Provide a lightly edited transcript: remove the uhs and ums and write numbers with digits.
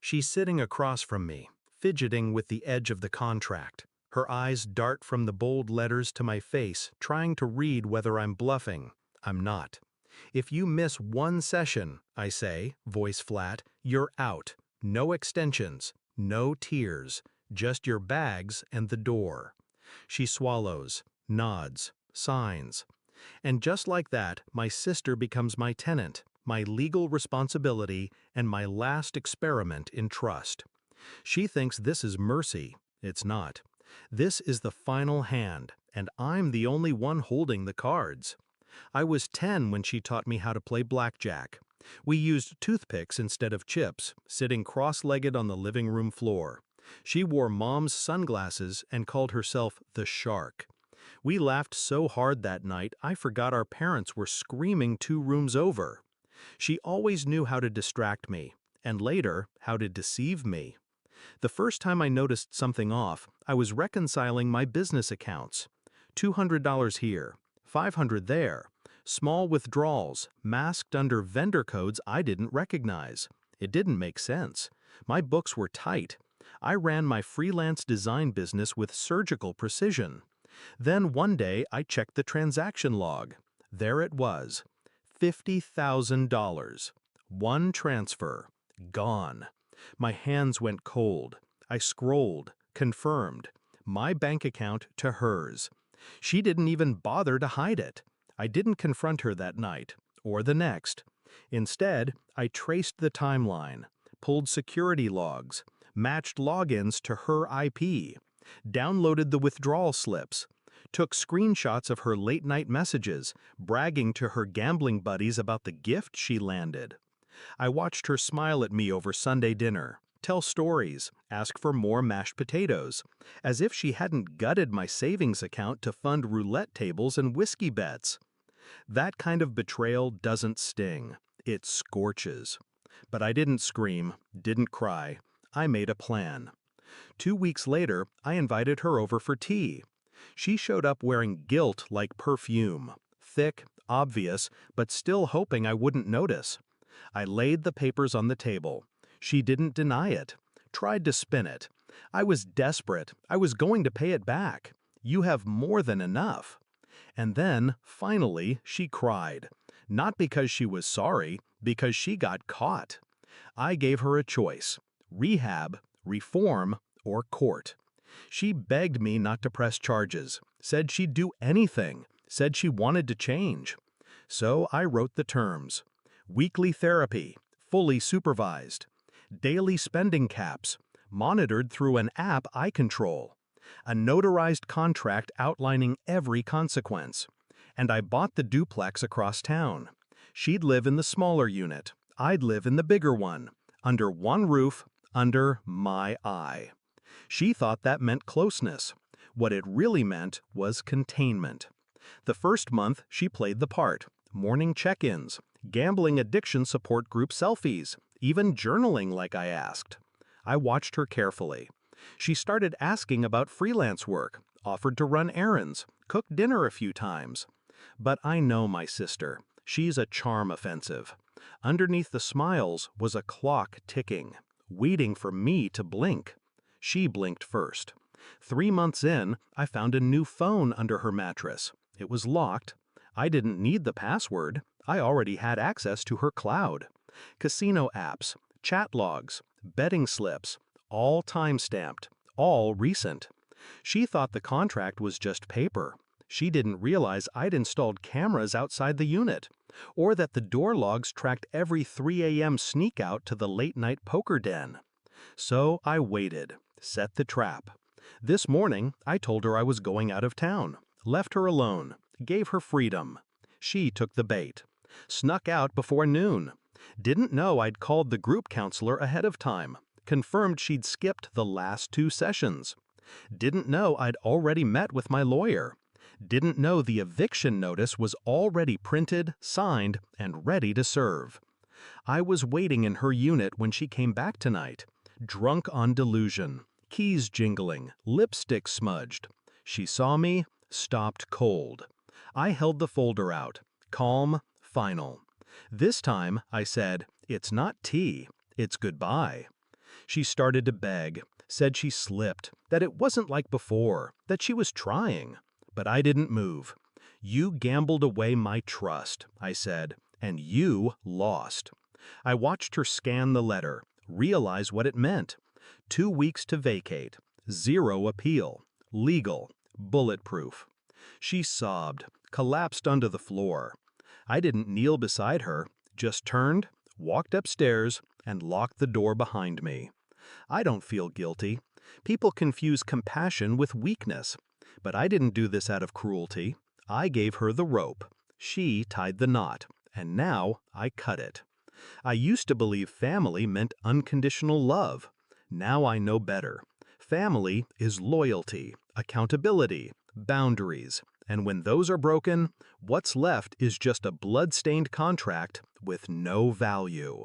She's sitting across from me, fidgeting with the edge of the contract. Her eyes dart from the bold letters to my face, trying to read whether I'm bluffing. I'm not. If you miss one session, I say, voice flat, you're out. No extensions, no tears, just your bags and the door. She swallows, nods, signs. And just like that, my sister becomes my tenant, my legal responsibility, and my last experiment in trust. She thinks this is mercy. It's not. This is the final hand, and I'm the only one holding the cards. I was 10 when she taught me how to play blackjack. We used toothpicks instead of chips, sitting cross-legged on the living room floor. She wore Mom's sunglasses and called herself the Shark. We laughed so hard that night I forgot our parents were screaming 2 rooms over. She always knew how to distract me, and later, how to deceive me. The first time I noticed something off, I was reconciling my business accounts. $200 here, $500 there, small withdrawals, masked under vendor codes I didn't recognize. It didn't make sense. My books were tight. I ran my freelance design business with surgical precision. Then one day I checked the transaction log. There it was. $50,000. One transfer. Gone. My hands went cold. I scrolled, confirmed. My bank account to hers. She didn't even bother to hide it. I didn't confront her that night, or the next. Instead, I traced the timeline, pulled security logs, matched logins to her IP, downloaded the withdrawal slips, took screenshots of her late-night messages, bragging to her gambling buddies about the gift she landed. I watched her smile at me over Sunday dinner, tell stories, ask for more mashed potatoes, as if she hadn't gutted my savings account to fund roulette tables and whiskey bets. That kind of betrayal doesn't sting. It scorches. But I didn't scream, didn't cry. I made a plan. 2 weeks later, I invited her over for tea. She showed up wearing guilt like perfume, thick, obvious, but still hoping I wouldn't notice. I laid the papers on the table. She didn't deny it, tried to spin it. I was desperate. I was going to pay it back. You have more than enough. And then, finally, she cried. Not because she was sorry, because she got caught. I gave her a choice: rehab, reform, or court. She begged me not to press charges, said she'd do anything, said she wanted to change. So I wrote the terms. Weekly therapy, fully supervised. Daily spending caps, monitored through an app I control. A notarized contract outlining every consequence. And I bought the duplex across town. She'd live in the smaller unit. I'd live in the bigger one. Under one roof, under my eye. She thought that meant closeness. What it really meant was containment. The first month, she played the part. Morning check-ins, gambling addiction support group selfies, even journaling like I asked. I watched her carefully. She started asking about freelance work, offered to run errands, cooked dinner a few times. But I know my sister. She's a charm offensive. Underneath the smiles was a clock ticking, waiting for me to blink. She blinked first. 3 months in, I found a new phone under her mattress. It was locked. I didn't need the password. I already had access to her cloud. Casino apps, chat logs, betting slips, all time-stamped, all recent. She thought the contract was just paper. She didn't realize I'd installed cameras outside the unit, or that the door logs tracked every 3 a.m. sneak out to the late-night poker den. So I waited, set the trap. This morning, I told her I was going out of town, left her alone, gave her freedom. She took the bait, snuck out before noon, didn't know I'd called the group counselor ahead of time, confirmed she'd skipped the last 2 sessions, didn't know I'd already met with my lawyer, didn't know the eviction notice was already printed, signed, and ready to serve. I was waiting in her unit when she came back tonight, drunk on delusion, keys jingling, lipstick smudged. She saw me, stopped cold. I held the folder out, calm, final. This time, I said, it's not tea, it's goodbye. She started to beg, said she slipped, that it wasn't like before, that she was trying. But I didn't move. "You gambled away my trust," I said, "and you lost." I watched her scan the letter, realize what it meant. 2 weeks to vacate, 0 appeal, legal, bulletproof. She sobbed, collapsed onto the floor. I didn't kneel beside her, just turned, walked upstairs, and locked the door behind me. I don't feel guilty. People confuse compassion with weakness. But I didn't do this out of cruelty. I gave her the rope. She tied the knot, and now I cut it. I used to believe family meant unconditional love. Now I know better. Family is loyalty, accountability, boundaries, and when those are broken, what's left is just a blood-stained contract with no value.